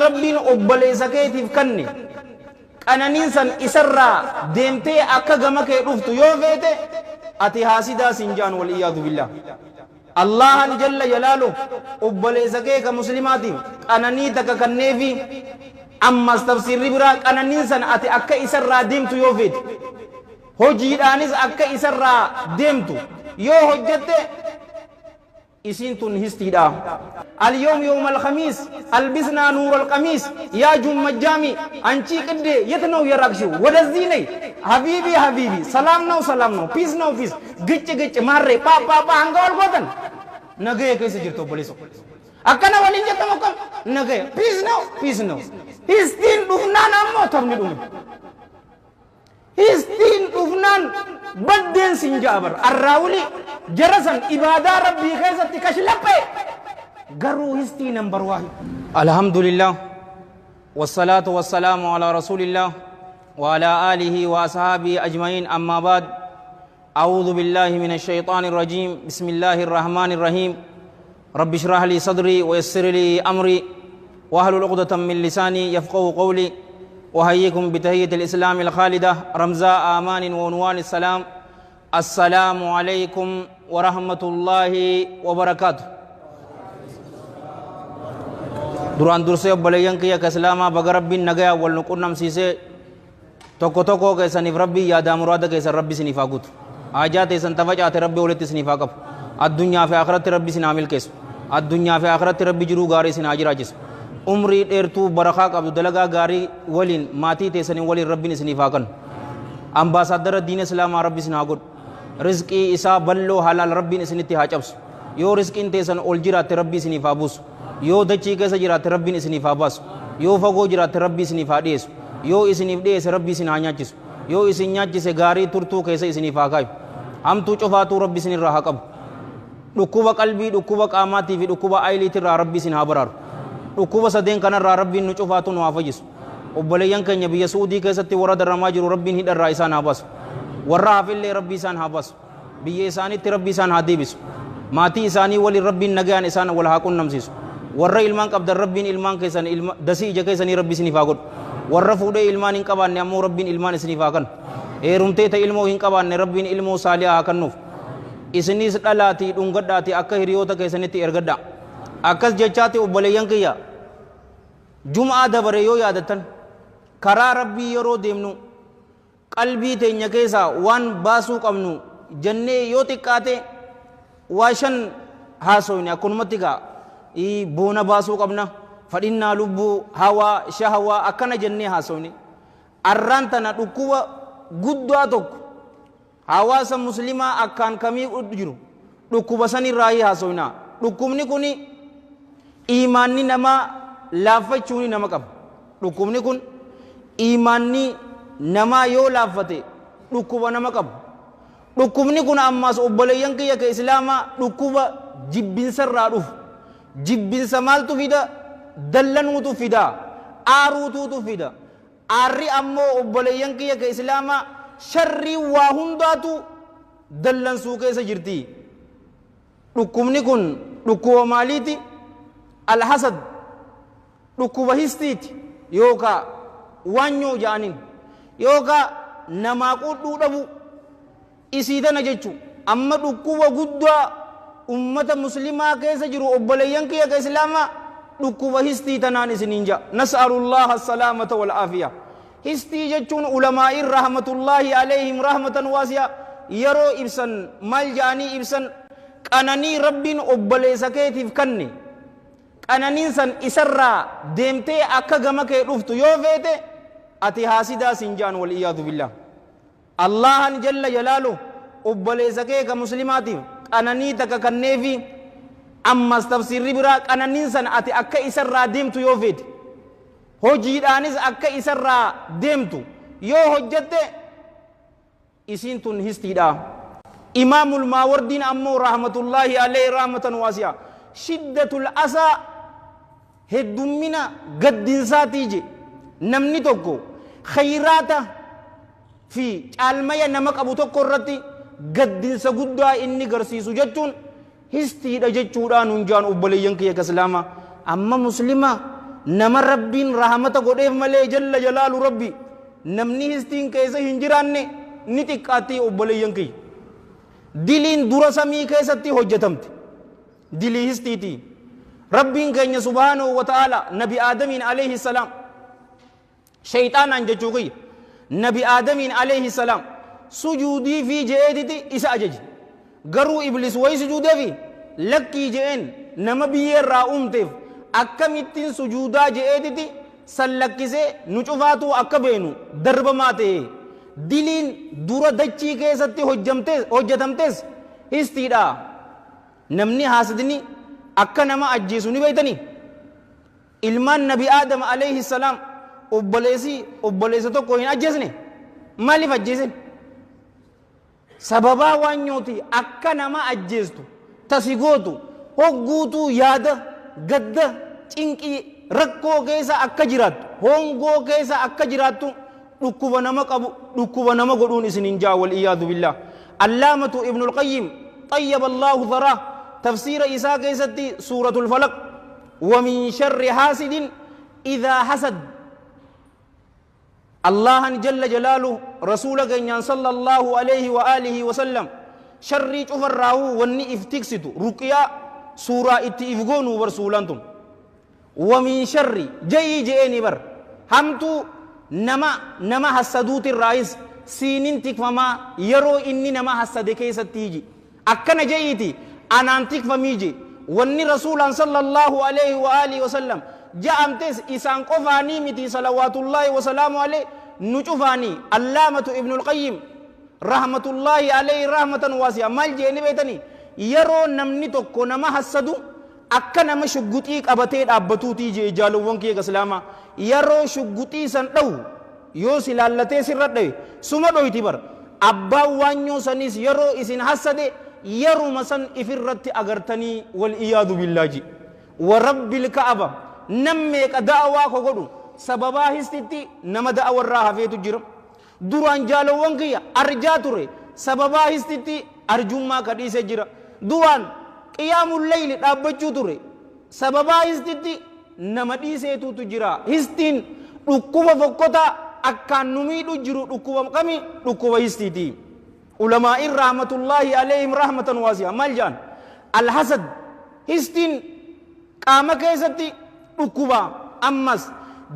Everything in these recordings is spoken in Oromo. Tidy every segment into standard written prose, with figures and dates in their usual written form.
ربين أبلي سكيتي فكني أنا ننسى إسرى ديمتي أكا غمك رفت يوفيتي أتي حاسدا سنجان والإياذ بالله الله جل جلاله أبلي سكيك مسلماتي أنا نيتك كالنيفي أما استفسير برا أنا ننسى أتي أكا إسرى ديمتو يوفيت هجيد آنس أكا إسرى ديمتو يو هجت إسنتن هستيدا اليوم يوم الخميس البسنا نور القميس يا جم الجامي أنشي كده يتنو يراكشو ودزيني حبيبي حبيبي سلام نو بيس نو بيس گچ مارے پا هنگول گوتن نگے کیسے جرتو پولیسو أكنا ولين جتمكم نجى peace no هستين دفنان أمو تبني دوم هستين دفنان بدين سنجابر الراولي جرسن إبادة ربي كيسة تكشلبه غرو هستين نمبر واحد الحمد لله والصلاة والسلام على رسول الله وعلى آله وأصحابه أجمعين أما بعد أعوذ بالله من الشيطان الرجيم بسم الله الرحمن الرحيم رب اشرح لي صدري ويسر لي أمري واحلل عقدة من لساني يفقهوا قولي وهيكم بتحية الإسلام الخالدة رمزاء آمان وعنوان السلام السلام عليكم ورحمة الله وبركاته duraan dursee obboleeyyan kiyya ka islaamaa baga rabbiin nagaya wal nu qunnamsiisee tokko tokko keessaniif rabbii yaadaa muraada keessan rabbi isiniif haa guutu haajaa teessan tafacaate rabbi walitti isiniif haa qabu addunyaa fi akhiratti rabbi isin haa milkeessu addunyaa fi akhiratti rabbi jiruu gaarii isin haa jiraachisu umrii dheertuu barakaa qabdu dalagaa gaarii waliin maatii teessaniin waliin rabbiin isiniif haa kennu ambaasaadara diina islaamaa rabbi isin haa godhu rizqii isaa balloo halaal rabbiin isinitti haa cabsu yoo rizqiin teessan ol jiraatte rabbi isiniif haa buusu yoo dachii keessa jiraatte rabbiin isiniif haa baasu yoo fagoo jiraatte rabbi isiniif haa dhiyeessu yoo isiniif dhiyeesse rabbi isin haa nyaachisu yoo isin nyaachise gaarii turtuu keessa isiniif haa kaayu hamtuu cufaatuu rabbi isinirraa haa qabu dhukkuba qalbii dhukkuba qaamaatii fi dhukkuba aayiliitirraa rabbi isin haa baraaru dhukkuba sadeen kanarraa rabbiin nu cufaatu nu haa fayyisu obboleeyyan keenya biyya suudii keessatti warra darramaa jiru rabbiin hidharraa isaan haa baasu warra hafillee rabbi isaan haa baasu biyya isaaniitti rabbi isaan haa deebisu maatii isaanii waliin rabbiin nagayaan isaan wal haa qunnamsiisu warra ilmaan qabdan rabbiin ilmaan keessan dasii ija keessanii rabbi isiniif haa godhu warra fuudhee ilmaan hin qabaanne ammoo rabbiin ilmaan isiniif haa kennu heerumtee ta ilmoo hin qabaanne rabbiin ilmoo saalihaa haa kennuuf isinis dhalaatii dhungadhaatii akka hiriyoota keessanitti ergadha akkas jechaati obboleeyyan kiyya jum'aa dabare yoo yaadattan karaa rabbii yeroo deemnu qalbii teenya keessaa waan baasuu qabnu jennee yoo xiqqaate waa shan haasoyne akkunumatti gaa boona baasuu qabna fadhinnaa lubbuu hawaa shahawaa akkana jennee haasoyne arraan tana dhukkuba guddaa tokko hawaasa muslimaa akkaan kamii jiru dhukkuba sanirraa haasoynaa dhukkubni kun iimaanni namaa laaffachuuni nama qaba dhukkubni kun iimaanni namaa yoo laaffate dhukkuba nama qaba dhukkubni kun ammaas obboleeyyan kiyya ka islaamaa dhukkuba jibbinsarraa dhufu jibbinsa maaltu fida dallanuutu fida aaruutuutu fida aarri ammoo obboleeyyan kiyya ka islaamaa sharrii waa hundaatu dallansuu keessa jirti dhukkubni kun dhukkuba maaliiti alhasad dhukkuba histiiti yookaa waanyoo ja'anin yookaa namaa qudhuu dhabu isii tana jechu amma dhukkuba guddaa ummata muslimaa keessa jiru obboleeyyan kiyya ka islaamaa dhukkuba histii tanaan isiniin ja'a nas'alullaha assalaamata wal aafiya histii jechuun ulamaa'iin rahmatullaahi alayhim rahmatan waasi'a yeroo ibsan maal ja'anii ibsan qananii rabbiin obboleessa keetiif kanne qananiin san isarraa deemtee akka gama kee dhuftu yoo feete ati haasidaa sin ja'an wal iyaadu billah allahan jalla jalaalu obboleessa kee ka muslimaatiif qananii takka kanneefi ammas tafsirri biraa qananiin san ati akka isarraa deemtu yoo feete hojiidhaanis akka isarraa deemtu yoo hojjette isiin tun histiidha imaamul maawardiin ammoo rahmatullaahi alayhi rahmatan waasi'a shiddatul asaa heddummina gaddinsaatii je namni tokko khayraata fi caalmaya nama qabu tokko irratti gaddinsa guddaa inni garsiisu jechuun histiidha jechuudhaan hunjaan obboleeyyan kiyya ka islaamaa amma muslima nama rabbiin rahmata godheef malee jalla jalaalu rabbi namni histiin keessa hin jiraanne ni xiqqaatti obboleeyyan kiyya. Diliin dura samii keessatti hojjetamte dilii histiiti. Rabbiin keenya subhaanahu wa ta'ala nabi aadamiin alayhi salaam shayxaanaan jechuu kiyya nabi aadamiin alayhi salaam sujuudii fi je'eetiti isa ajaje. Garuu iblis wayi sujuudee fi lakkii je'een nama biyyeerraa uumteef akkamittiin sujuudaa je'eetiti san lakkisee nu cufaatu akka beenu darbamaa ta'e. Diliin dura dachii keessatti hojjetamtes histiidha. Namni haasidni akka nama ajjeesu ni beeytanii. Ilmaan nabi aadam alayhi salaam obboleessa tokko hin ajjeesne maaliif ajjeesin? Sababaa waan nyooti akka nama ajjeestu tasigootu hogguutuu yaada gadda cinqii rakkoo keessa akka jiraattu hongoo keessa akka jiraattu dhukkuba nama qabu dhukkuba nama godhuun isinin jaa wal iyaadu billah. Allaamatu ibnul qayyim طيب الله ثراه تفسير إساء كيستي سورة الفلق ومن شر حاسد إذا حسد. الله جل جلاله رسولك إن صلى الله عليه وآله وسلم شري تفراه وني افتكسد رقيا سورة اتفقون ورسولانتم. ومن شر جي جيني بر همتو نما حسدوت الرئيس سينين تكفما يرو إني نما حسد كيستيجي أكنا جيتي أنا أنتك فميجي وني رسولا صلى الله عليه وآله وسلم جاء أمتس إسان قفاني متي صلوات الله وسلام عليه نشوفاني. اللامة ابن القيم رحمة الله عليه رحمة واسعة مال جيني بيتني يرو نمني تكو نما حسدو أكنا ما شغوتيك أبتيد أبتوتي جي جالو وانكي كسلاما يرو شغوتي سنتو يوسي لالتي سرات دي سوما دوي تبر أبا وانيو سنيس يرو إسين حسد يرو مسن إفرت أغرتني والإياذ بالله جي ورب الكعبة نميك دعوا كغدو سببا هستيتي نما دعوا الراها فيتو جرم duraan jaalawwan kiyya arjaa ture sababaa histitti arjummaa kadhiise jira. Duraan qiyaamul layli dhaabbachuu ture sababaa histitti nama dhiiseetutu jira. Histiin dhukkuba fokkotaa akkaan nu miidhu jiru dhukkuba kami dhukkuba histiiti. Ulamaa'in rahmatullaahi alayhim rahmatan waasi'a maal jaan alhasad histiin qaama keessatti dhukkuba ammas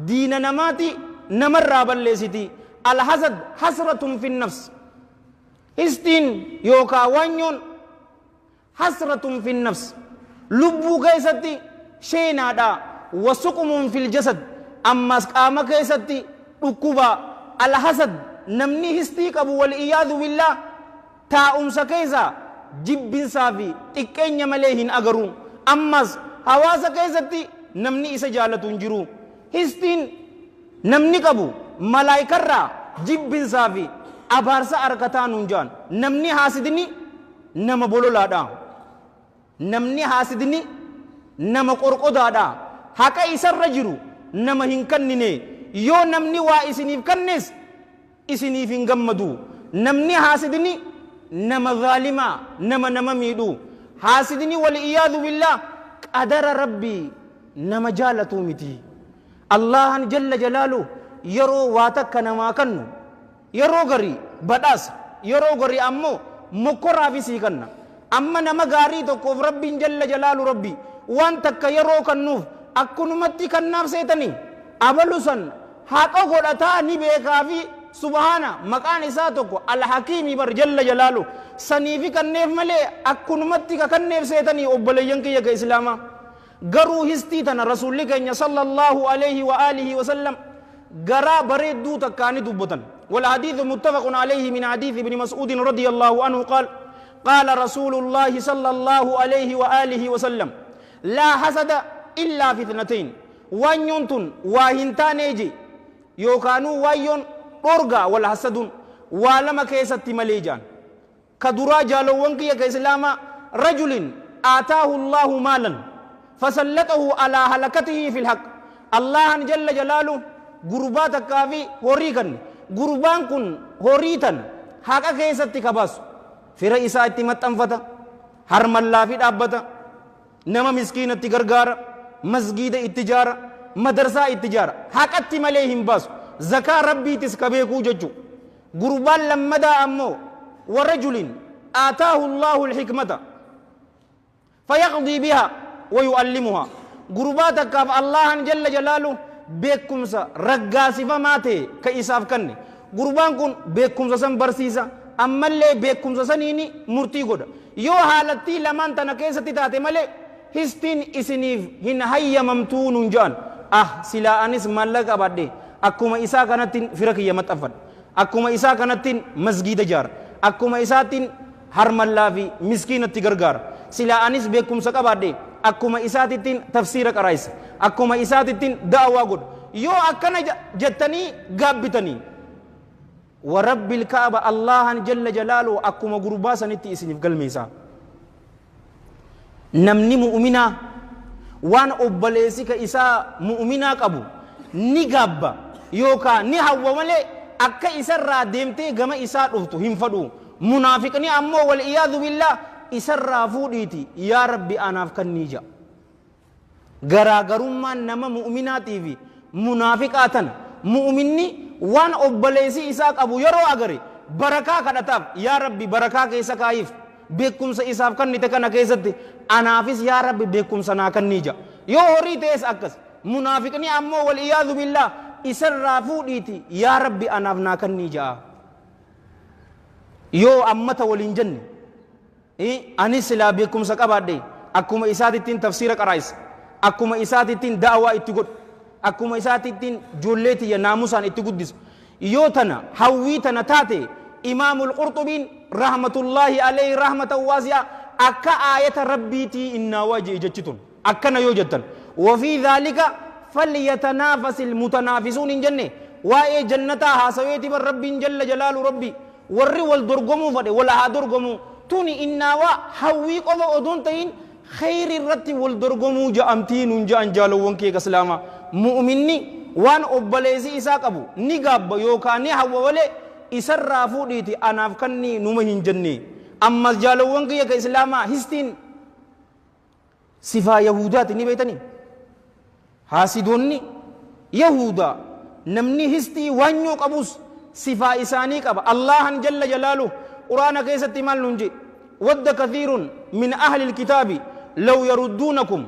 diina namaati namarraa balleessiti. الحسد حسرة في النفس استين يوكا وانيون حسرة في النفس لبو كيستي شينا دا وسقم في الجسد أما سقام كيستي ركوبا الحسد نمني هستيك أبو والإياذ بالله تا أمسا كيسا جب سافي تكين يمليهن أغرون أما حواسا كيستي نمني إسا جالة جرو هستين نمني كبو malaayikarraa jibbinsaa fi abaarsa argataa nuun jaan namni haasidni nama bololaadha. Namni haasidni nama qorqodaadha. Haqa isarra jiru nama hin kannine yoo namni waa isiniif kannes isiniif hin gammadu. Namni haasidni nama zaalimaa nama miidhu. Haasidni wal iyaadu billah qadara rabbii nama jaalatu miti. Allahan jalla jalaalu yeroo waa takka namaa kannu yeroo garii badhaasa yeroo garii ammoo mokkoraaf isii kanna. Amma nama gaarii tokkoof rabbiin jalla jalaalu rabbi waan takka yeroo kannuuf akkunumatti kannaaf seetanii abalusan haqa godhataa ni beekaa fi subhaana maqaan isaa tokko alhakiimii bar jalla jalaalu saniifi kanneef malee akkunumatti ka kanneef seetanii obboleeyyan kiyya ka islaamaa. Garuu histii tana rasuulli keenya sallallahu alayhi wa alihi wa sallam غرا بريدو تكاني دبتن. والحديث متفق عليه من حديث ابن مسعود رضي الله عنه قال رسول الله صلى الله عليه وآله وسلم لا حسد إلا في اثنتين وان ينتن واهنتان يجي يوكانو وايون أرغا والحسدون ولما كيست مليجان كدرا جالو وانكي كإسلاما رجل آتاه الله مالا فسلطه على هلكته في الحق. الله جل جلاله gurbaa takkaa fi horii kanne gurbaan kun horii tan haqa keessatti kabaasu fira isaa itti maxxanfata harmallaa fi dhaabbata nama miskiinatti gargaara masgiida itti jaara madarsaa itti jaara haqatti malee hin baasu zakaa rabbiitis ka beekuu jechuu gurbaan lammadaa ammoo warrajulin aataahu allaahu alxikmata fayaqdii bihaa wayu'allimuhaa gurbaa takkaaf allahan jalla jalaalu beekumsa raggaasifamaa ta'e ka isaaf kanne gurbaan kun beekumsa san barsiisa ammallee beekumsa saniini murtii godha yoo haalattii lamaan tana keessatti taate malee histiin isiniif hin hayyamamtuu nun ja'an silaa anis maallaqa qabadhe akkuma isaa kanattiin fira kiyya maxxanfadha akkuma isaa kanattiin masgiida jaara akkuma isaattiin harmallaa fi miskiinatti gargaara silaa anis beekumsa qabadhe akkuma isaatittiin tafsiira qaraayisa akkuma isaatittiin da'awaa godha yoo akkana jettanii gaabbitanii ورب الكعبة الله جل جلاله أكما غربا سنتي إسنف قلميسا نمني مؤمنا وان أبليسك إسا مؤمنا قبو نقابا يوكا نحو ملي أكا إسا را ديمتي غما إسا رفتو هم فدو منافقني أمو والإياذ بالله إسا را فوديتي يا ربي أنا فكن نيجا غرا غرما نما مؤمناتي في منافقاتنا مؤمني waan obboleessi isaa qabu yeroo agare barakaa kadhataaf yaa rabbi barakaa keessa kaayiif beekumsa isaaf kannite kana keessatti anaafis yaa rabbi beekumsa naa kannii jaa yoo horii ta'es akkas munaafiqni ammoo wal iyaadhu billah isarraa fuudhiiti yaa rabbi anaaf naa kannii jaa yoo ammata waliin jenne anis silaa beekumsa qabaadhe akkuma isaatittiin tafsiira qaraayis akkuma isaatittiin da'awaa itti godhu akkuma isaatittiin joolleeti ya naamusaan itti guddisu yoo tana hawwii tana taate imaamul qurxubiin rahmatullaahi alayhi rahmatan waasi'a akka aayata rabbiitii innaa waajii jechitun akkana yoo jettan wafii dhaalika falyatanaafasi ilmutanaafisuun hin jenne waa'ee jannataa haasaweeti bar rabbiin jalla jalaalu rabbi warri wal dorgomuu fadhe wal haa dorgomuu tuni innaawaa hawwii qofa odoon ta'in khayri irratti wal dorgomuu ja'amtii nun ja'an jaalowwan kee islaama mu'minni waan obboleessi isaa qabu ni gaabba yookaan ni hawwa walee isarraa fuudhiiti anaaf kanni numa hin jenne ammas jaalowwan kiyya ka islaamaa histiin sifaa yahudaati ni beeytanii haasidoonni yahudaa namni histii waanyoo qabus sifaa isaanii qaba allahan jalla jalaalu quraana keessatti maal nun je wadda kathiirun min ahli ilkitaabi law yarudduunakum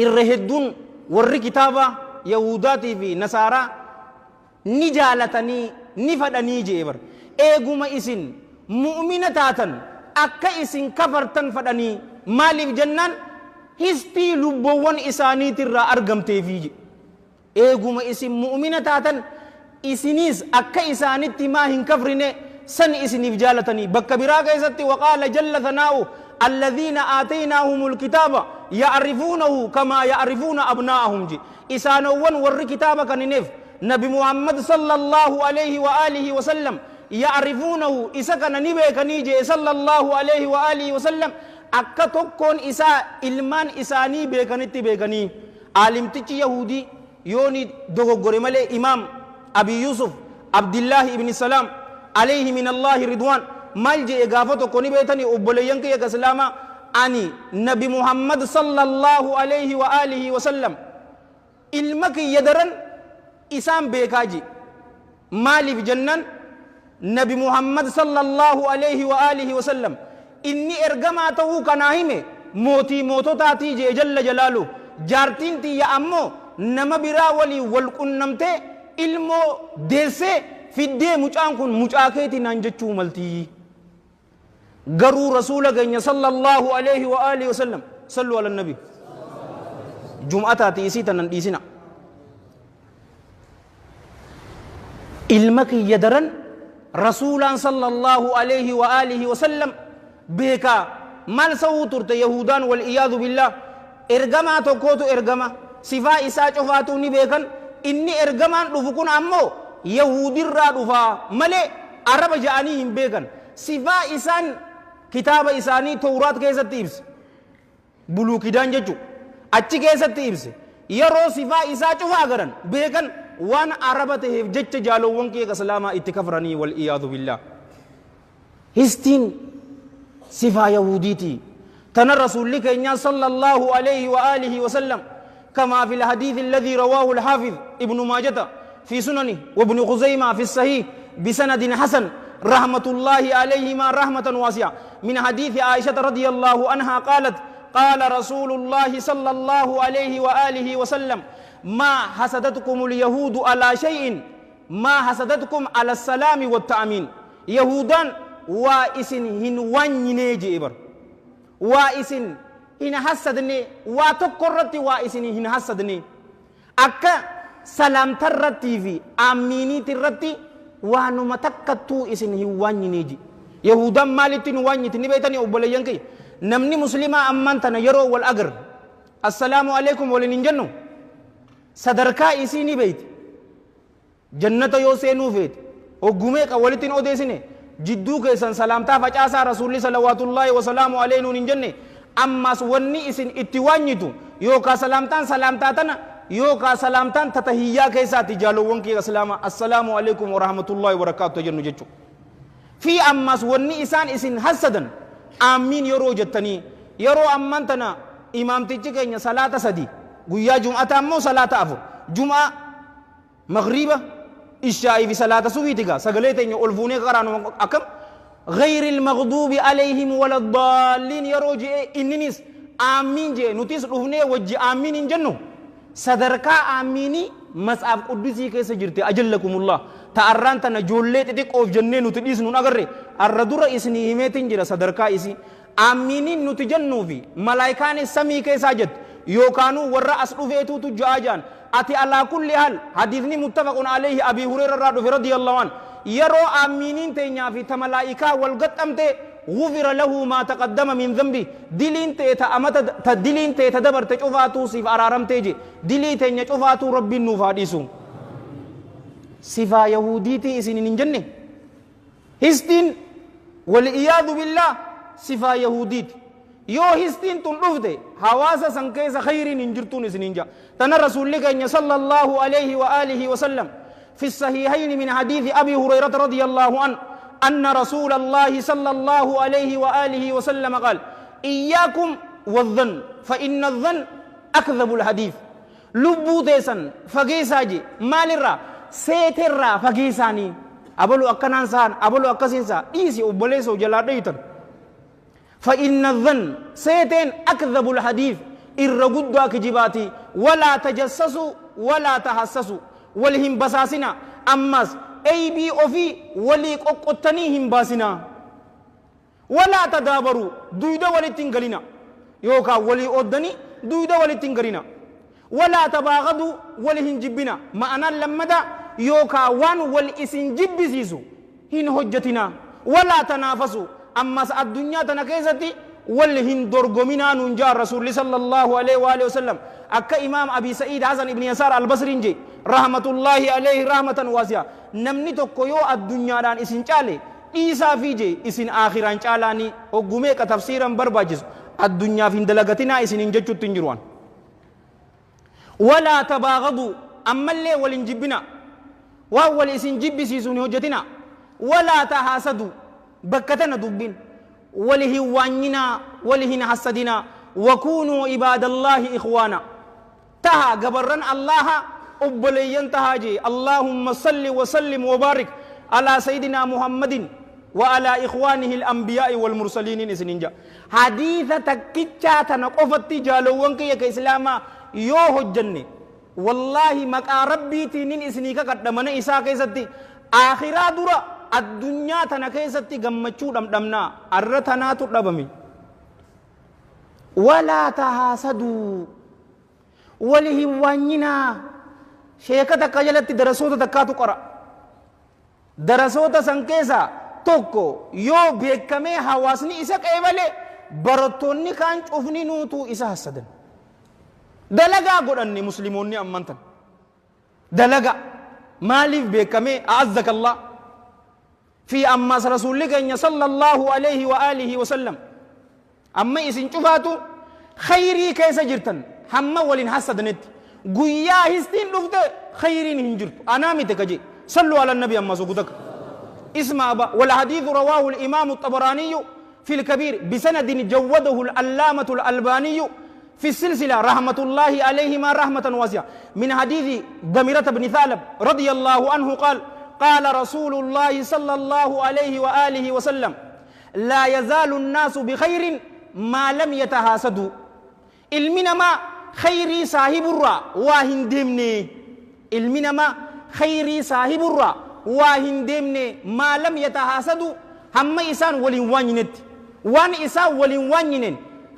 irra hedduun warri kitaaba yahudaatii fi nasaaraa ni jaalatanii ni fadhanii jee bar eeguma isin mu'mina taatan akka isin kafartan fadhanii maaliif jennaan histii lubboowwan isaaniitirraa argamteefii je eeguma isin mu'mina taatan isinis akka isaanitti maa hin kafrine san isiniif jaalatanii bakka biraa keessatti waqaala jalla thanaa'u الذين آتيناهم الكتاب يعرفونه كما يعرفون أبناءهم جي إسانوان ور كتابك ننف نبي محمد صلى الله عليه وآله وسلم يعرفونه إسكن نبيك نيجي صلى الله عليه وآله وسلم أكتوكون إسا إلمان إساني بيكنتي بيكني عالم تيجي يهودي يوني دوغو غرمالي إمام أبي يوسف عبد الله بن السلام عليه من الله رضوان maal jee gaafa tokko ni beetanii obboleeyyan kiyya ka islaamaa ani nabi muhammad sallallahu alayhi wa alihi wa sallam ilma kiyya daran isaan beekaa je maaliif jennan nabi muhammad sallallahu alayhi wa alihi wa sallam inni ergamaa ta'uu kanaa hime mootii moototaatii jee jalla jalaalu jaartiin tiyya ammoo nama biraa walii wal qunnamtee ilmoo deessee fiddee mucaan kun mucaa keetii naan jechuu maltii قروا رسول الله صلى الله عليه وآله وسلم صلوا على النبي جمعة تيسيتا ننديسنا ilma kiyya daran rasuulaan sallallahu alayhi wa alihi wa sallam beeka mal sawuu turte yahudaan wal iyaadu billah ergamaa tokkootu ergama sifaa isaa cofaatu ni beekan inni ergamaan dhufu kun ammoo yahudirraa dhufaa malee araba ja'anii hin beekan sifaa isaan kitaaba isaanii tawraat keessatti ibse buluukidaan jechu achi keessatti ibse yeroo sifaa isaa cufaa garan beekan waan araba ta'eef jecha jaalowwan kee islaamaa itti kafranii wal iyaadu billah histiin sifaa yahudiiti tana rasuulli keenya sallallahu alayhi wa alihi wa sallam كما في الحديث الذي رواه الحافظ ابن ماجة في سننه وابن خزيمة في الصحيح بسند حسن رحمة الله عليهما رحمة واسعة من حديث عائشة رضي الله عنها قالت قال رسول الله صلى الله عليه وآله وسلم ما حسدتكم اليهود على شيء ما حسدتكم على السلام والتأمين يهودا وإسن هنوان ينيجي إبر وإسن هن حسدني واتقرتي وإسن هن حسدني أكا سلام ترتي في آميني ترتي وانما تكتو إسن هنوان ينيجي يهودا مالتين وان يتني بيتني أبولا ينكي نمني مسلمة أمانتنا يرو والأقر السلام عليكم ولننجنو صدركا إسيني بيت جنة يوسينو فيت وقميك ولتين أوديسيني جدو كيسان سلامتا فجاسا رسول صلوات الله وسلامه عليه ننجني أما سواني إسين اتوانيتو يوكا سلامتاتنا يوكا سلامتان تتهيا كيسا تجالو وانكي السلام عليكم ورحمة الله وبركاته جنو جتشو في أما سواني إسين حسدا آمين يرو جتني يرو أمانتنا إمام تجيكي صلاة سدي قويا جمعة أمو صلاة أفر جمعة مغربة إشاء في صلاة سويتك سقليتين يقولفوني قرانو أكم غير المغضوب عليهم ولا الضالين يرو جي إننيس آمين جي نتيس رفني وجي آمين جنو صدركا آميني مسعب قدسي كيسا جرتي أجلكم الله تأران تنا جولت تك أوف جنة نتديس نغري الردورة إسني همتين جرا صدركا إسي آمينين نتجنو في ملايكان سمي كيسا جت يوكانو ورا أسلو فيتو تجاجان أتي على كل حال حديثني متفق عليه أبي هريرة رضي الله عنه يرو آمينين تينيا في تملائكا والقتمت غفر له ما تقدم من ذنبه دلين تيتا أمت تدلين تيتا دبر تشوفاتو سيف أرارم تيجي دلي تينيا شوفاتو ربي نفاديسو صفا يهوديتي إسنين جنة هستين والعياذ بالله صفا يهوديتي يو هستين تنرفته حواسا سنكيس خير ننجرتون سننجا تنا رسول لك صلى الله عليه وآله وسلم في الصحيحين من حديث أبي هريرة رضي الله عنه أن رسول الله صلى الله عليه وآله وسلم قال إياكم والظن فإن الظن أكذب الحديث لبو ديسا فقيساجي مال الرا سيت الرا فقيساني أبلو أكنانسان أبلو أكسينسا إيسي أبليسو جلاديتن فإن الظن سيتين أكذب الحديث إرغد كجباتي ولا تجسسوا ولا تحسسوا ولهم بساسنا أمس أي بي أوفي ولي قطنيهم باسنا ولا تدابروا دويدا ولتنقلنا يوكا ولي أودني دويدا ولتنقلنا ولا تباغضوا ولهم جبنا ما أنا لمدا يوكا وان والإسن جب سيسو هن حجتنا ولا تنافسوا أما الدنيا تنكيزتي والهن درغمنا ننجا رسول صلى الله عليه وآله وسلم أكا إمام أبي سعيد حسن ابن يسار البصري جي رحمة الله عليه رحمة واسعة نمني تقويو الدنيا دان إسن چالي إيسا في جي إسن آخران چالاني وقومي كتفسيرا برباجز الدنيا في اندلغتنا إسن انججو تنجروان ولا تباغضوا أما اللي والانجبنا وهو الإسن جب سيسون هجتنا ولا تحاسدوا بكتنا دبين وله وانينا وله نحسدنا وكونوا عباد الله إخوانا تها قبرن الله أبليين تهاجي اللهم صل وسلم وبارك على سيدنا محمد وعلى إخوانه الأنبياء والمرسلين نسننجا حديثة تكتشا تنقفت جالوانك يا كإسلاما يوه الجنة والله مكا ربي تنين إسنيكا قدمنا إساء كيستي آخرا درا الدنيا تنكيستي قمتشو دمنا الرتنا تقربمي ولا تحاسدوا وله وانينا شيكا تكاجلت درسوت تكاتو قرأ درسوت سنكيسا توكو يو بيكمي حواسني إسا قيبالي برطوني كان شوفني نوتو إسا حسدن دلقا قرأني مسلموني أمانتن دلقا ماليف بيكمي أعزك الله في أماس رسول لك صلى الله عليه وآله وسلم أما إسن شفاتو خيري كيسا جرتن حما ولين حسدنت قويا هستين لفت خيرين هنجرت أنا متكجي صلوا على النبي أما سقطك اسمع أبا والحديث رواه الإمام الطبراني في الكبير بسند جوده الألامة الألباني في السلسلة رحمة الله عليهما رحمة واسعة من حديث ضميرة بن ثعلب رضي الله عنه قال قال رسول الله صلى الله عليه وآله وسلم لا يزال الناس بخير ما لم يتحاسدوا المنما خيري صاحب الرا واهندمني المنما خيري صاحب الرا واهندمني ما لم يتحاسدوا هم إسان ولين وانينت وان إسان ولين وانينن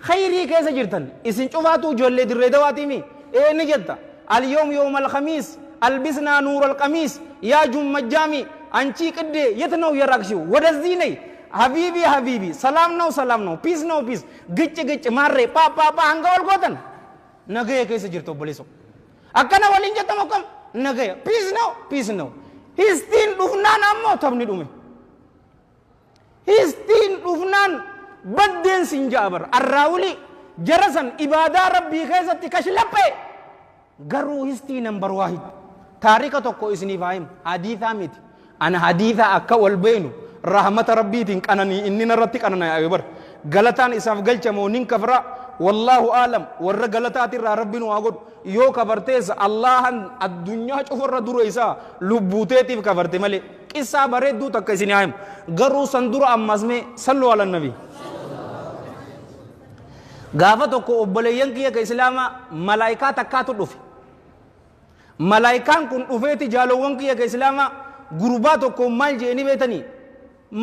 خيري كيس جرتن إسن شوفاتو جولي دريدواتي مي إيه نجدت اليوم يوم الخميس البسنا نور القميس يا جم الجامي أنشي كده يتنو يراكشو ودزيني حبيبي حبيبي سلام نو بيس نو بيس گچ مارے پا هنگول گوتن نگے کیسے جرتو بلیسو اکنا ولین جتا مکم نگے پیس نو هستين دفنان امو تبني دومي هستين دفنان بدين سنجابر الراولي جرسن إبادة ربي خيزت كشلبه غرو هستين نمبر واحد تاريخ توكو اسني فاهم حديثا ميت أنا حديثا أكا والبينو رحمة ربي تنك أنني إني نرتك أنا يا أكبر غلطان إساف غلطة مونين كفرا والله أعلم ور غلطات ربي نواقود يو كفرتيس الله الدنيا شوفر درو إسا لبوتي كفرتي مالي إسا بريد دو تك اسني فاهم غرو سندور أمازمي صلوا على النبي غافة توكو أبليان كيا كإسلاما ملايكا تكاتو دوفي ملايكان كن دوفيتي جالوان كيا كإسلاما غروبا توكو مال جيني بيتني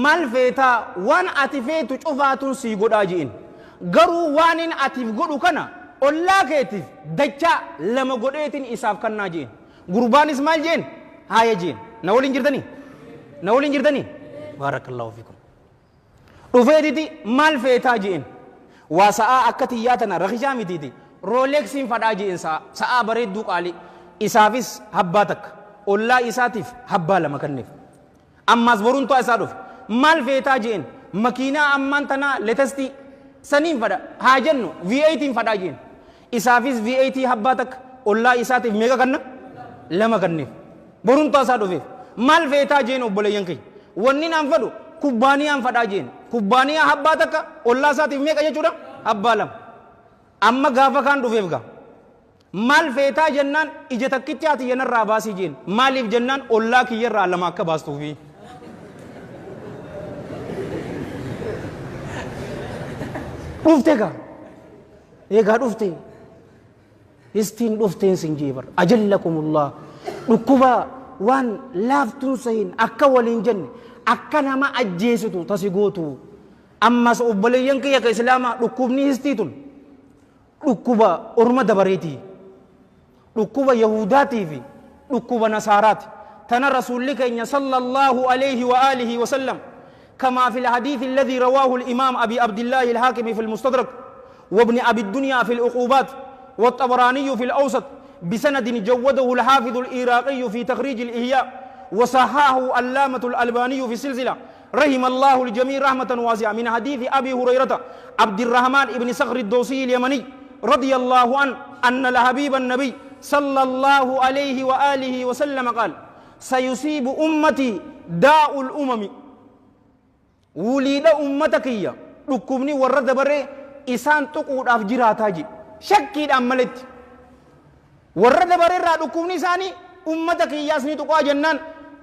مال فيتا وان أتفيتو شوفاتون سيقود آجين غرو وانين أتف قدو كنا أولا كيتف دجا لما قدويتين إساف كنا جين غروبان اسمال جين هاي جين نولين جردني بارك الله فيكم دوفيتي مال فيتا جين وساء أكتياتنا رخيشة متيتي رولكسين فداجي إنسا ساء بريد دوك علي إسافيس حباتك أولا إساتيف حبا لما كنف أما زبرون تو أسادوف مال فيتا جين مكينة أمان تنا لتستي سنين فدا هاجنو V18 فداجين إسافيس V80 حباتك أولا إساتيف ميغا كنف لما كنف برون تو أسادوف مال فيتا جين أبولا ينكي ونين أنفدو kubbaniyan fadajin kubbaniya habbataka olla sati me kaya chuda abbalam amma gafa kan dufefga mal feta jannan ije takkitti ati yenar rabasi jin malif jannan olla kiyarra lama ka bastufi duftega ega dufte istin duften sinjibar ajallakumullah dukuba wan laftun sahin akka walin janni akka nama ajjeesitu tasigootu ammas obboleeyyan kiyya ka islaama dhukkubni histiitun dhukkuba orma dabareetii dhukkuba yahudaatii fi dhukkuba nasaaraati tana rasuulli keenya sallallahu alayhi wa alihi wa sallam كما في الحديث الذي رواه الإمام أبي عبد الله الحاكم في المستدرك وابن أبي الدنيا في العقوبات والطبراني في الأوسط بسند جوده الحافظ العراقي في تخريج الإحياء وصححه علامة الألباني في السلسلة رحم الله الجميع رحمة واسعة من حديث أبي هريرة عبد الرحمن بن صخر الدوسي اليمني رضي الله عنه أن لحبيب النبي صلى الله عليه وآله وسلم قال سيصيب أمتي داء الأمم وليد أمتك يا ركبني ورد بري إسان تقود أفجراتاجي شكيد أملت ورد بري ركبني ساني أمتك ياسني تقوى جنان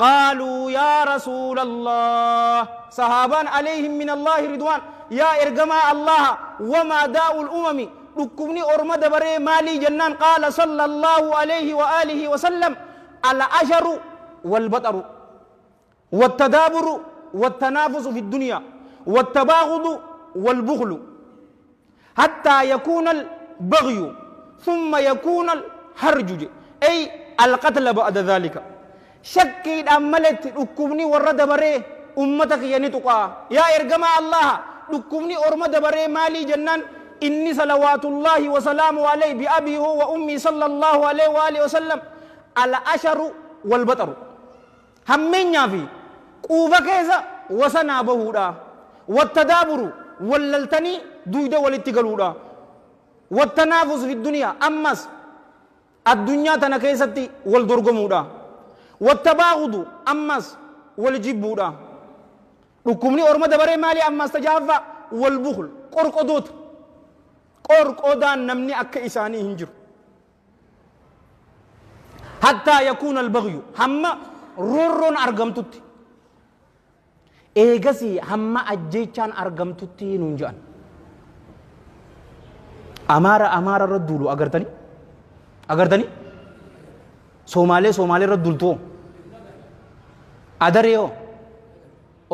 قالوا يا رسول الله صحابان عليهم من الله رضوان يا إرجماء الله وما داء الأمم ركبني أرمد بري مالي جنان قال صلى الله عليه وآله وسلم الأشر والبطر والتدابر والتنافس في الدنيا والتباغض والبخل حتى يكون البغي ثم يكون الحرج أي القتل بعد ذلك شكيد أملت ركبني ورد بري أمتك ينتقى يا إرجماء الله ركبني أرمد بري مالي جنان إني صلوات الله وسلامه عليه بأبي هو وأمي صلى الله عليه وآله وسلم الأشر والبطر همين في قوبا كيسا وسنا بهودا والتدابر والللتني دويدا والاتقلودا والتنافس في الدنيا أمس الدنيا تنكيستي والدرقمودا والتباغض أمس والجبودا ركمني أرمد بري مالي أمس تجافا والبخل qorqodaan namni akka isaanii hin jiru hatta yakuna al-baghyu hamma roorroon argamtutti eegasi hamma ajjeechaan argamtutti nuun jedhan amaara irra duulu agartanii Somaalee irra duultoo adaree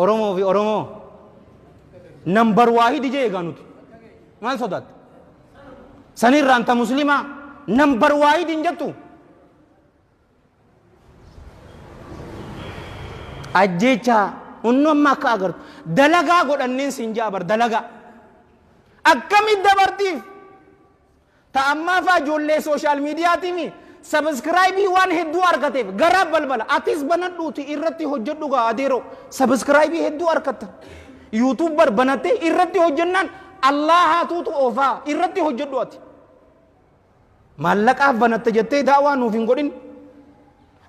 Oromoo fi Oromoo nambar waahidi jee eegaa nuti maal sodaata sanirraan ta muslimaa nambar waahidi hin jettu ajjeechaa hunnu amma akka agartu dalagaa godhanneen siin jaa bar dalagaa akkamit dabartiif ta ammaa faa ijoollee sooshaal miidiyaatiimi sabskraayibii waan hedduu argateef garaa balbala atis banadhuuti irratti hojjedhu gaa adeero sabskraayibii hedduu argatta yuutuub bar banattee irratti hojjennaan allahaatuutu oofaa irratti hojjedhu ati maallaqaaf banatte jettee daawaa nuuf hin godhin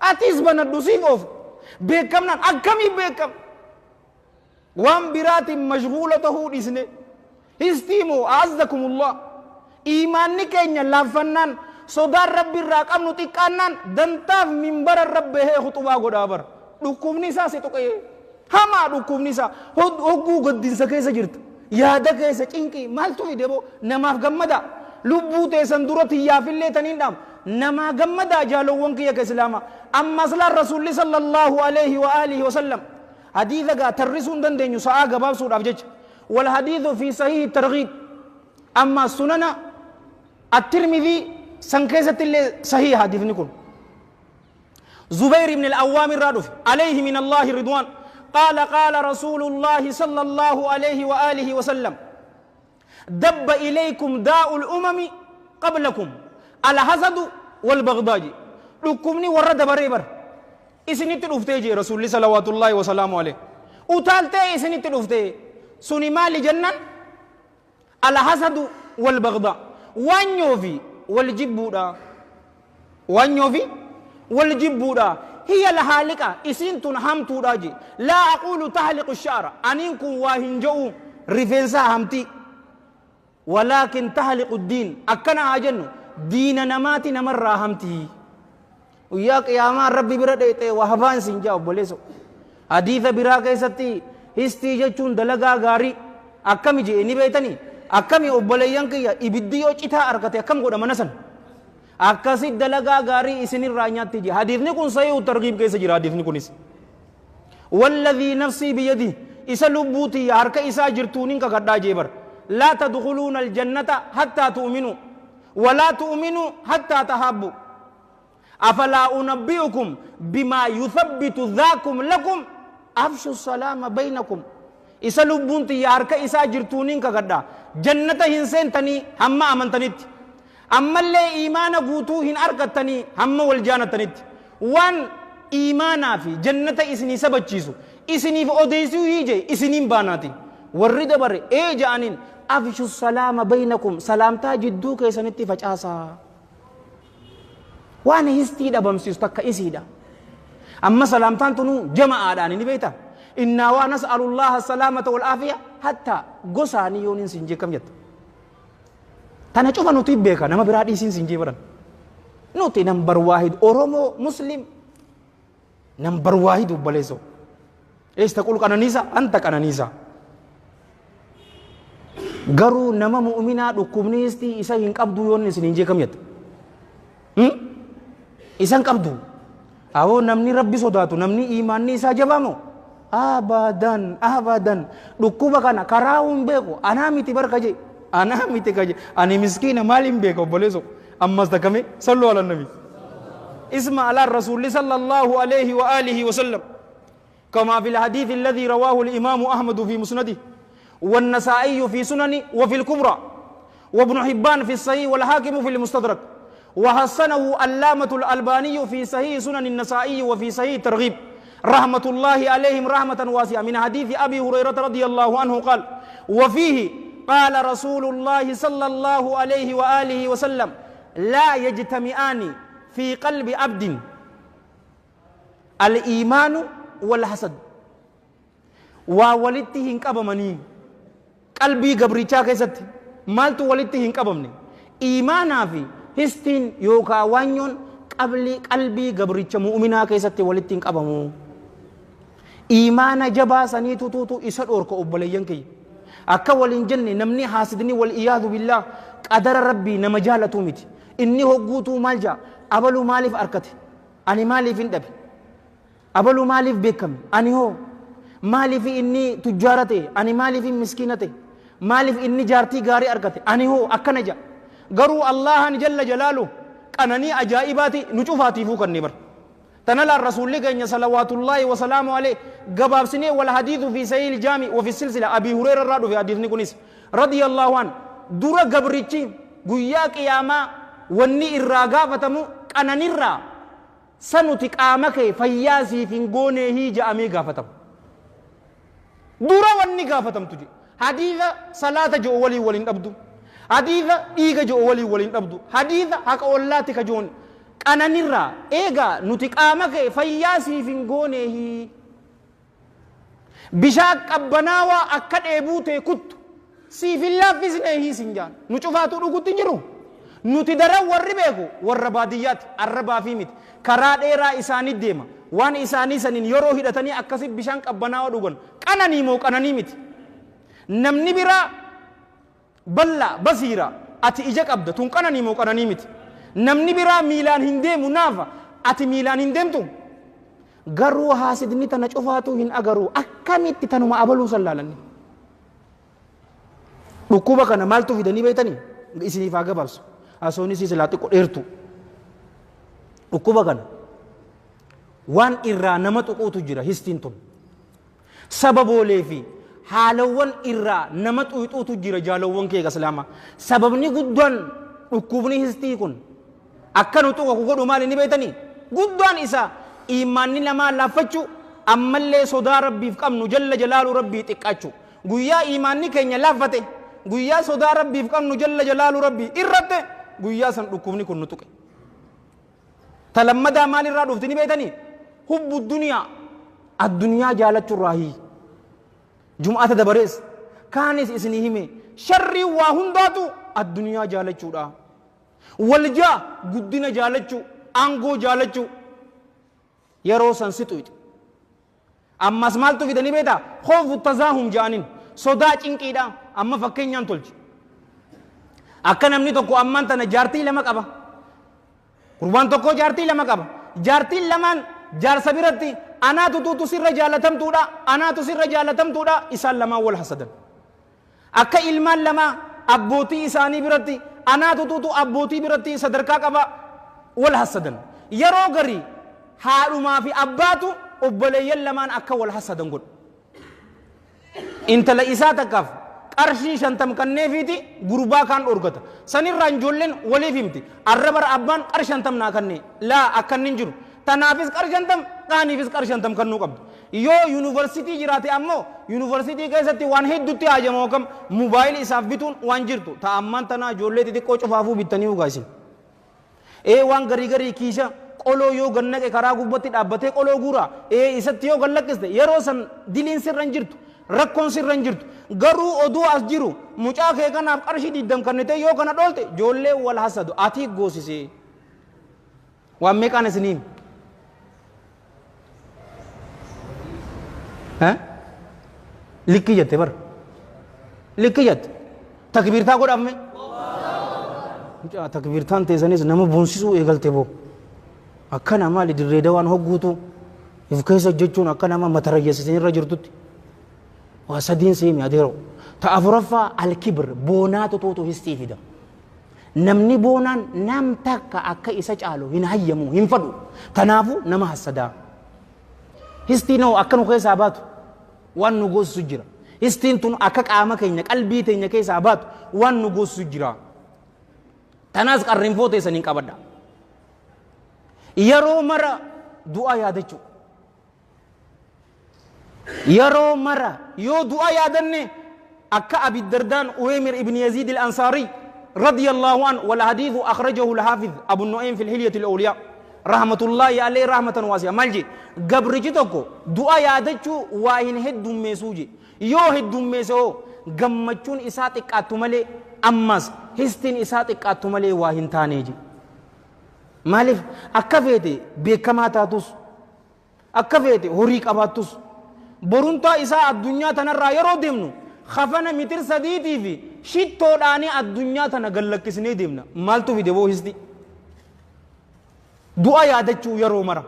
atis banadhu siif oofu beekamnaan akkamii beekam waan biraatiin mashguula tahuu dhiisne histiimoo azzakumullah iimaanni keenya laaffannaan sodaan rabbi irraa qabnu xiqqaannaan dantaaf minbara rabbi hee khuxubaa godhaa bar dhukkubni isaa si tuqee hamaa dhukkubni isaa hogguu gaddinsa keessa jirta yaada keessa cinqii maaltu fide boo namaaf gammada lubbuu teessan dura tiyyaafillee taniin dhaam namaa gammada jaalowwan kiyya ka islaama amma aslaan rasuulli sallallahu alaihi wa alihi wa sallam hadiitha gaa tarrisuun dandeenyu sa'aa gabaabsuudhaaf jecha wal hadiithu fi sahihi targhiib amma sunana at-tirmidhi san keessatti illee sahih hadiithni kun Zubair ibn al-Awwam الرادف عليه من الله رضوان قال رسول الله صلى الله عليه وآله وسلم دب إليكم داء الأمم قبلكم الحسد والبغضاء لكمني ورد بريبر إسنت الأفتي رسول الله صلوات الله وسلامه عليه وتالتي إسنت الأفتي سني مال جنة الحسد والبغضاء وانيوفي والجبودا وانيوفي والجبودا هي الحالقة إسنتن همتو راجي لا أقول تحلق الشعر أنكم واهنجو رفنسا همتي ولكن تحلق الدين أكنا أجنو دين نماتي نمر همتي وياك يا ما ربي برده وهبان سنجاو بوليسو حديث براك ستي هستيجتون دلغا غاري أكمي جي إني بيتني أكمي أبوليان كيا إبديو چتا أركتي أكم قد منسن أكاسي دلغا غاري إسني رانيات تيجي حديثني كن سيو ترغيب كيسا جرا حديثني كنس والذي نفسي بيدي إسا لبوتي هرك إسا جرتونين كغدا جيبر لا تدخلون الجنة حتى تؤمنوا ولا تؤمنوا حتى تحبوا أفلا أنبئكم بما يثبت ذاكم لكم أفشوا السلام بينكم إسا لبوتي هرك إسا جرتونين كغدا جنة هنسين تني هم أمن تنيت أما اللي إيمان قوتوهن أركتني هم والجانة تنيت وان إيمانا في جنة إسني سبت جيسو إسني في أوديسيو يجي إسني باناتي ورد بر جانين أفشوا السلام بينكم سلامتا جدو كيسانتي فجاسا وان هستي دا بمسيس تكا إسيدا أما سلامتان تنو جماعة داني نبيتا إنا ونسأل الله السلامة والعافية حتى قصاني يونين سنجي كم يت Tana coba nuti beka nama beradi sin sinji baran. Nuti number wahid Oromo Muslim number wahid baleso. Takul kananisa anta kananisa. Garu nama mu'mina dukumni isti isa hin qabdu yon sinje kamyat. Isan qabdu. Awo namni Rabbi sodatu namni imanni isa jabamo. Abadan dukuma kana karaum beko anamiti barkaje. أنا ميتكاجي أنا مسكين مالين بيكو بوليسو أما استكمي صلوا على النبي اسمع على الرسول صلى الله عليه وآله وسلم كما في الحديث الذي رواه الإمام أحمد في مسنده والنسائي في سننه وفي الكبرى وابن حبان في الصحيح والحاكم في المستدرك وحسنه علامة الألباني في صحيح سنن النسائي وفي صحيح ترغيب رحمة الله عليهم رحمة واسعة من حديث أبي هريرة رضي الله عنه قال وفيه قال رسول الله صلى الله عليه وآله وسلم لا يجتمعان في قلب عبد الإيمان والحسد وولدته انقبمني قلبي قبريچا كيست maaltu walitti hin qabamne iimaanaa fi histiin yookaan waanyoon qalbii gabricha mu'minaa keessatti walitti hin qabamu iimaana jabaa sanii tutuutu isa dhoorka obboleeyyan kiyya akka waliin jenne namni haasidni wal iyaadu billaa qadara rabbii nama jaalatu miti inni hogguutuu maal jaa abaluu maaliif arkate ani maaliif hin dhabe abaluu maaliif beekame ani hoo maaliif inni tujjaara ta'e ani maaliif miskiina ta'e maaliif inni jaartii gaarii argate ani hoo akkana jaa garuu allahan jalla jalaalu qananii ajaa'ibaati nu cufaatiifuu kannee bar تنال الرسول لك صلوات الله وسلامه عليه قباب سنة والحديث في سيل الجامع وفي السلسلة أبي هريرة الرادو في حديث نكونيس رضي الله عنه دورا قبرتي قياك ياما وني الراقا فتمو أنا نرى سنتك آمك فياسي فنقونه جامي قافتم دورا وني قافتم تجي حديث صلاة جو ولي ولين أبدو حديث إيغا جو ولي أبدو حديث حق أولاتك جون أنا نرى إيجا نتقامك فياسي فنقونه بشاك أبناوا أكد إبوته كت سيف الله في سنه سنجان نشوفاتو نقول تنجرو نتدرى وربيكو ورباديات الربا في مت كراد إيرا إساني ديما وان إساني سنين يرو هدتني أكسب بشاك أبناوا دوغن كأنا نيمو كأنا نيمت نمني برا بلا بصيرة أتي إجاك أبدا تون كأنا نيمو كأنا نيمت namni biraa miilaan hin deemu naafa ati miilaan hin deemtu garuu haasidni tana cufaatu hin agaru akkamitti tanuma abaluu sallaalanni dhukkuba kana maaltu fidanii beeytanii isiniif haa gabaabsu asoonis silaa xiqqoo dheertu dhukkuba kana waan irraa nama tuquutu jira histiin tun sababoolee fi haalawwan irraa nama tuquutu jira jaalawwan keega islaama sababni guddaan dhukkubni histii kun akkanu tuqa ku godhu maali ni beeytanii guddaan isaa iimaanni namaa laaffachu ammallee sodaa rabbiif qabnu jalla jalaalu rabbii xiqqaachu guyyaa iimaanni keenya laaffate guyyaa sodaa rabbiif qabnu jalla jalaalu rabbii irratte guyyaa san dhukkubni kun nu tuqe talammadaa maalirraa dhufti ni beeytanii hubbu duniyaa addunyaa jaalachurraa hii jum'ata dabarees kaanis isinii hime sharrii waa hundaatu addunyaa jaalachuudha waljaa guddina jaalachu aangoo jaalachu yeroo san sixuuti ammas maaltu fidanii beeta khoofu tazaahum jaanin sodaa cinqiidha amma fakkeenyaan tolchi akka namni tokko ammaan tana jaartii lama qaba gurbaan tokko jaartii lama qaba jaartiin lamaan jaarsa biratti anaatu tuutu sirra jaalatamtuudha isaan lamaan wal hasadan akka ilmaan lamaa abbootii isaanii biratti anaatu tuutu abbootii biratti sadarkaa qaba wal hasadan yeroo garii haadhumaa fi abbaatu obboleeyyan lamaan akka wal hasadan godhu intala isaa takkaaf qarshii 50 kanneefiiti gurbaa kaan dhorgata sanirraan ijoolleen waliif himti arrabara abbaan qarshii 50 naa kannee laa akkannin jiru tanaafis qarshii 50 qaaniifis qarshii 50 kannuu qabdu yoo yuunivarsiitii jiraate ammoo yuunivarsiitii keessatti waan hedduutti haajamoo kam mobaayilii isaaf bituun waan jirtu ta'ammaan tanaa ijoollee xixiqqoo cufaafuu bittanii ugaasin waan garii kiisha qoloo yoo gannaqe karaa gubbatti dhaabbatee qoloo guuraa isatti yoo gallaqqiste yeroo san diliin sirra hin jirtu rakkoon sirra hin jirtu garuu oduu as jiru mucaa kee kanaaf qarshii 20 kannite yoo kana dhoolte ijoollee wal hasadu ati goosise waan meeqaan isiniin likki jette bar likki jette takbiirtaa godhamme takbiirtaan teessanis nama boonsisuu eegalte boo akka nama dirreeda waan hogguutu if keessa hojjechuun akka nama matarayyeessisanii irra jirtutti waa sadiin seemi adeero ta afuraffaa alkibir boonaatu tuutu histii fida namni boonaan nam takka akka isa caalu hin hayyamu hin fadhu tanaafu nama hasadaa histiin hoo akka nu keessaa baatu waan nu goosisu jira histiin tun akka qaama keenya qalbii teenya keessaa baatu waan nu goosisu jira tanaas qarrinfoo teessaniin qabadha yeroo mara du'a yaadachuu yeroo mara yoo du'a yaadanne akka abi dardaan uwaymir ibn yazid al-ansari radiyallahu an wal hadithu akhrajahu al-hafiz abu nu'aym fi al-hilyat al-awliya rahmatullahi alayhi rahmatan wasi'a malji gabrichi tokko du'a yaadachuu waa hin heddummeesuu je yoo heddummeesoo gammachuun isaa xiqqaattu malee ammas histiin isaa xiqqaattu malee waa hin taanee ji maaliif akka feete beekamaa taatus akka feete horii qabaattus borumtaa isaa addunyaa tanarraa yeroo deemnu khafana mitir sadiitii fi shittoodhaanii addunyaa tana gallakkisnee deemna maaltu fide boo histi du'a yaadachuu yeroo mara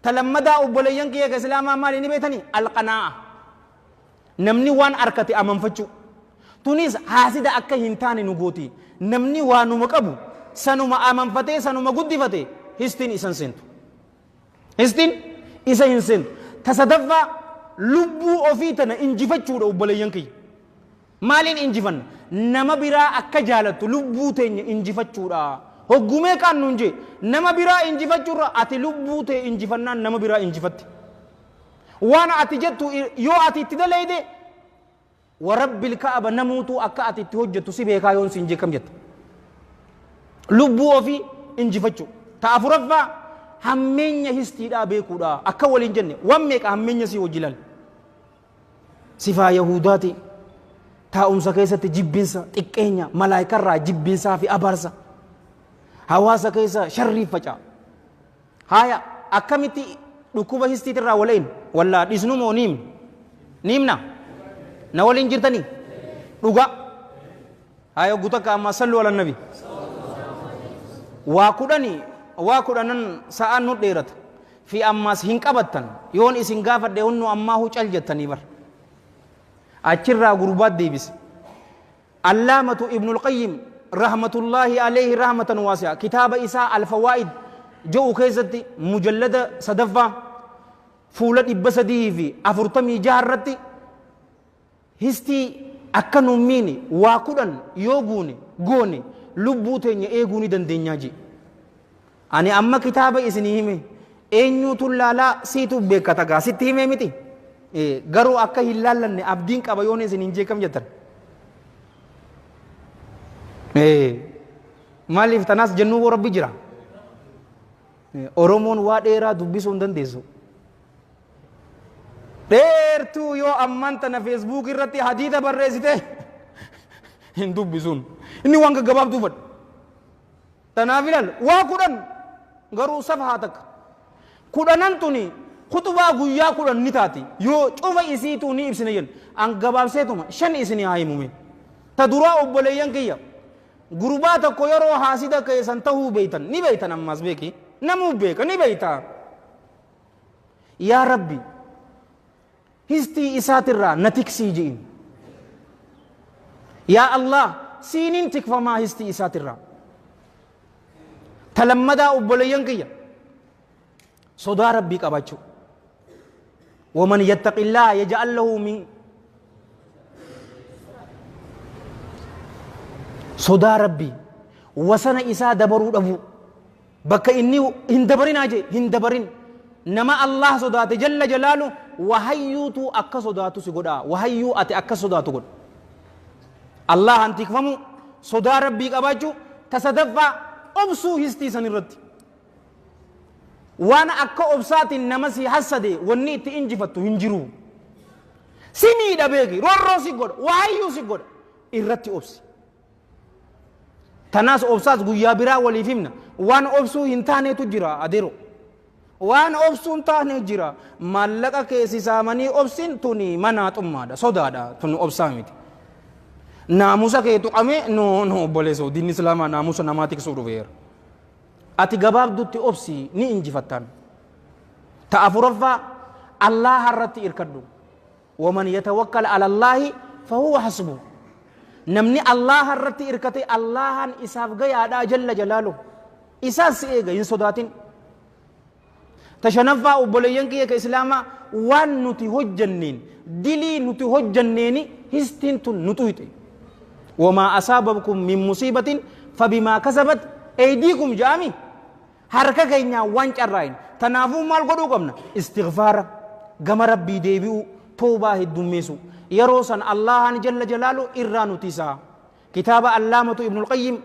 talammadaa obboleeyyan kiyya ka islaamaa maali ni beetanii alqanaa'a namni waan arkate amanfachuu tunis haasida akka hin taane nu gooti namni waanuma qabu sanuma amanfatee sanuma guddifate histiin isan seentu histiin isa hin seentu tasadaffaa lubbuu ofii tana injifachuudha obboleeyyan kiyya maaliin injifanna nama biraa akka jaalattu lubbuu teenya injifachuudha hoggumee qaan nuun jee nama biraa injifachuurra ati lubbuu tee injifannaan nama biraa injifatte waan ati jettu yoo ati itti dalayde warabbil ka'aba namuutu akka ati itti hojjettu si beekaa yoon si injee kam jetta lubbuu ofii injifachuu ta'afuraffaa hammeenya histiidhaa beekuudha akka waliin jenne waan meeqa hammeenya si hojii laal sifaa yahudaati taa'umsa keessatti jibbinsa xiqqeenya malaayikarraa jibbinsaa fi abarsa hawaasa keessa sharriif faca'a haya akkamitti dhukkuba histiitirraa walain wallaa dhisnumoo niimna na waliin jirtanii dhuga haya gutakka amma sallu ala nabi waa kudhanan sa'aan nu dheerata fi ammaas hin qabattan yoon isin gaafadhe hunnu ammaahu cal jettanii bar achirraa gurbaat deebise allaamatu ibnul qayyim rahmatullahi alayhi rahmatan wasi'a kitaaba isaa alfawaa'id jedhu keessatti mujallada sadaffaa fuula 346 irratti histii akka nu miini waa kudhan yoo goone lubbuu teenya eeguu ni dandeenyaa ji ani amma kitaaba isinii hime eenyuutu laalaa siitu beekata gaa sitti hime miti garuu akka hin laallanne abdiin qaba yoon isin hin jeekam jettan maaliif tanaas jennuu rabbi jira oromoon waa dheeraa dubbisuu hin dandeessu dheertuu yoo amman tana feesbuuk irratti hadiida barreessite hin dubbisuun inni waan gaggabaabduu fadhu tanaaf ilal waa kudhan garuu safhaa takka kudhanan tuni kutubaa guyyaa kudhan ni taati yoo cufa isiituu ni ibsine yen an gabaabseetuma 5 isinii haa himume ta duraa obboleeyyan kiyya gurbaa tokko yeroo haasida keessan tahuu beeytan ni beeytan ammas beeki namuu beeka ni beeyta yaa rabbi histii isaatirraa na tiksii ji'in yaa allah siiniin tikfamaa histii isaatirraa talammadaa obboleeyyan kiyya sodaa rabbii qabaachuu ومن يتق الله يجعل له من صدا ربي وسن إساء دبروا أبو بك إني هندبرين أجي هندبرين نما الله صدات جل جلاله وهيوتو أكا صداتو سيقودا وهيو أتي أكا صداتو قد الله أنتك فمو صدا ربي قباجو تصدفع أبسو هستي سنرد وانا أكا أبسات نمسي حسدي ونيت إنجفتو هنجرو سيمي دبيغي رورو سيقود وهيو سيقود إرتي أبسي تناس أبساس قويا برا ولي فيمنا وان أبسو هنتاني تجرا أديرو وان أبسو هنتاني جرا مالكا كيسي سامني أبسين توني منات أمادا صدادا توني أبساميتي ناموسا كي تقامي نو بوليسو دين إسلاما ناموسا نماتيك سورو فير ati gabaabdutti obsi ni injifattan ta'afuraffa allah irratti irkaddu waman yatawakkal ala allah fahuwa hasbu namni allah irratti irkate allahan isaaf gayaadha jalla jalaalu isaas eega hin sodaatin tashanaffa obboleeyyan kiyya ka islaama waan nuti hojjanneen dilii nuti hojjanneeni histintun nutuyte wama asabakum min musibatin fabima kasabat aydikum jaami harka keenya waan carraayin tanaafuu maal godhuu qabna istighfaara gama rabbii deebi'u toobaa heddummeessu yeroo san allahan jalla jalaalu irraa nutisaa kitaaba allaamatu ibnul qayyim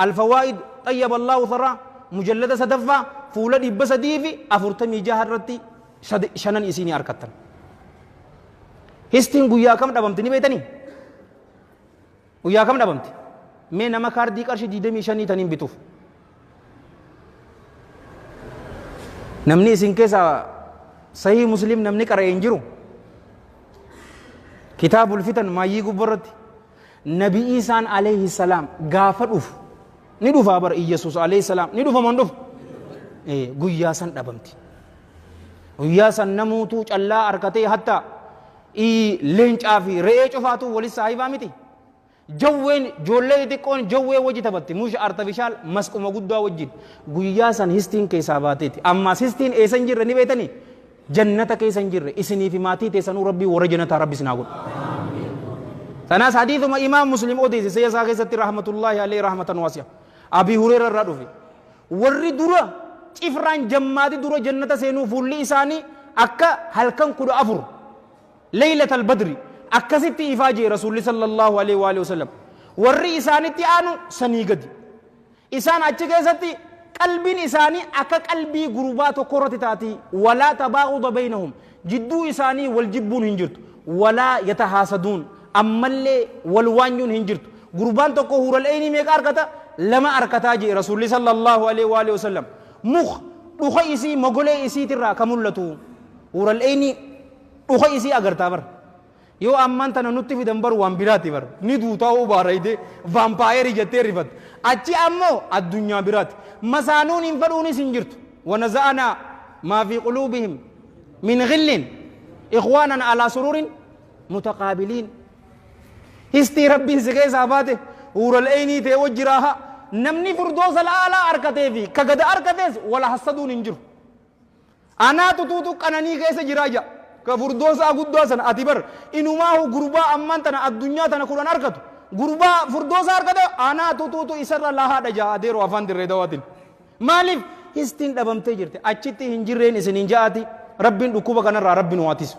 alfawaa'id xayyaba allaahu tharaa mujallada sadaffaa fuula 346 irratti 5 isinii arkattan histiin guyyaa kam dhabamti ni beeytanii guyyaa kam dhabamti mee nama kaardii qarshii 25 taniin bituuf namni isin keessa sahii muslim namni qara'e hin jiru kitaabul fitan maayyii gubbarratti nabi Isaan alayhi salaam gaafa dhufu ni dhufa bar Iyesuus alayhi salaam ni dhufa man dhufu guyyaa san dhabamti guyyaa san namuutu callaa arkatee hatta leencaa fi re'ee cufaatu walis saahibaa miti jawween joollee xiqqoon jawwee wajji taphatti mush artifishaal masquma guddaa wajjin guyyaa san histiin keessaa baateeti ammas histiin eessan jirre ni beetanii jannata keessan jirre isinii fi maatii teessanuu rabbii warra jannataa rabbi sinaa godhu tanaas hadiithuma imaam muslim odeesse seesaa keessatti rahmatullaahi alayhi rahmatan waasi'a abii hureera irraa dhufe warri dura cifraan jammaati dura jannata seenuu fuulli isaanii akka halkan 14 leeylatal badri akkasitti ifaa jee rasuulli sallallahu alaihi wa alihi wasallam warri isaanitti aanu sanii gadi isaan achi keessatti qalbiin isaanii akka qalbii gurbaa tokko irratti taati walaa tabaa'uda baynahum jidduu isaanii wal jibbuun hin jirtu walaa yatahaasaduun ammallee wal waanyuun hin jirtu gurbaan tokko hural ayni meeqa arkata lama arkataa jee rasuulli sallallahu alaihi wa alihi wasallam muk dhuka isii mogolee isiitirraa ka mul'atu hural ayni dhuka isii agartaa bar yoo amman tana nutti fidan bar waan biraati bar ni duutaa'uu baarayde vaampaayeri jettee rifat achi ammoo addunyaa biraati masaanuun hin fadhuunis hin jirtu wanaza'anaa maa fi quluubihim min ghillin ikhwaanan alaa sururin mutaqaabiliin histii rabbiin si keessaa baate hural aynii ta'e wajjiraaha namni firdoosa laalaa arkatee fi ka gada arkatees wala hassaduun hin jiru anaa tutuutu qananii keessa jiraa jaa ka firdoosaa guddaa sana ati bar inumaahu gurbaa amman tana addunyaa tana kudhan arkatu gurbaa firdoosa arkate anaa tutuutu isarra lahaadha jaa adeeroo afaan dirree dawaatin maaliif histiin dhabamtee jirte achitti hin jirreen isin hin ja'ati rabbiin dhukkuba kanarraa rabbi nu waatisu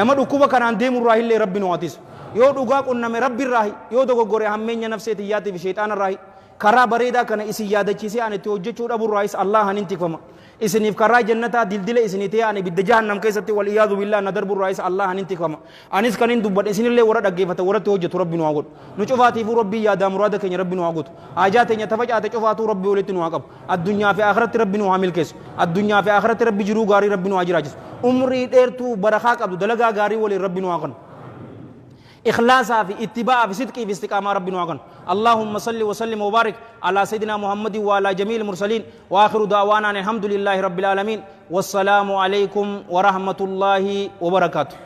nama dhukkuba kanaan deemurraa illee rabbi nu waatisu yoo dhugaa qunname rabbiirraahi yoo dogoggore hammeenya nafseetiyyaatiif fi sheexaanarraahi karaa bareedaa kana isin yaadachiisee ani itti hojjechuu dhaburraayis Allah hanin tikfama isiniif karaa jannataa dildila isinii ta'e ani bidda jahannam keessatti wal iyaadu billah na darburraayis Allah hanin tikfama anis kanin dubbadhe isinillee warra dhaggeeffata warratti hojjetu rabbi nu haa godhu nu cufaatiifuu rabbii yaadaa muraada keenya rabbi nu haa godhu haajaa teenya tafacaate cufaatuu rabbi walitti nu haa qabu addunyaa fi akhiratti rabbi nu haa milkeessu addunyaa fi akhiratti rabbi jiruu gaarii rabbi nu haa jiraachisu umrii dheertuu barakaa qabdu dalagaa gaarii waliin rabbi nu haa kennu إخلاصا في اتباع في صدق في استقامة ربنا وقنا اللهم صل وسلم وبارك على سيدنا محمد وعلى جميع المرسلين وآخر دعوانا الحمد لله رب العالمين والسلام عليكم ورحمة الله وبركاته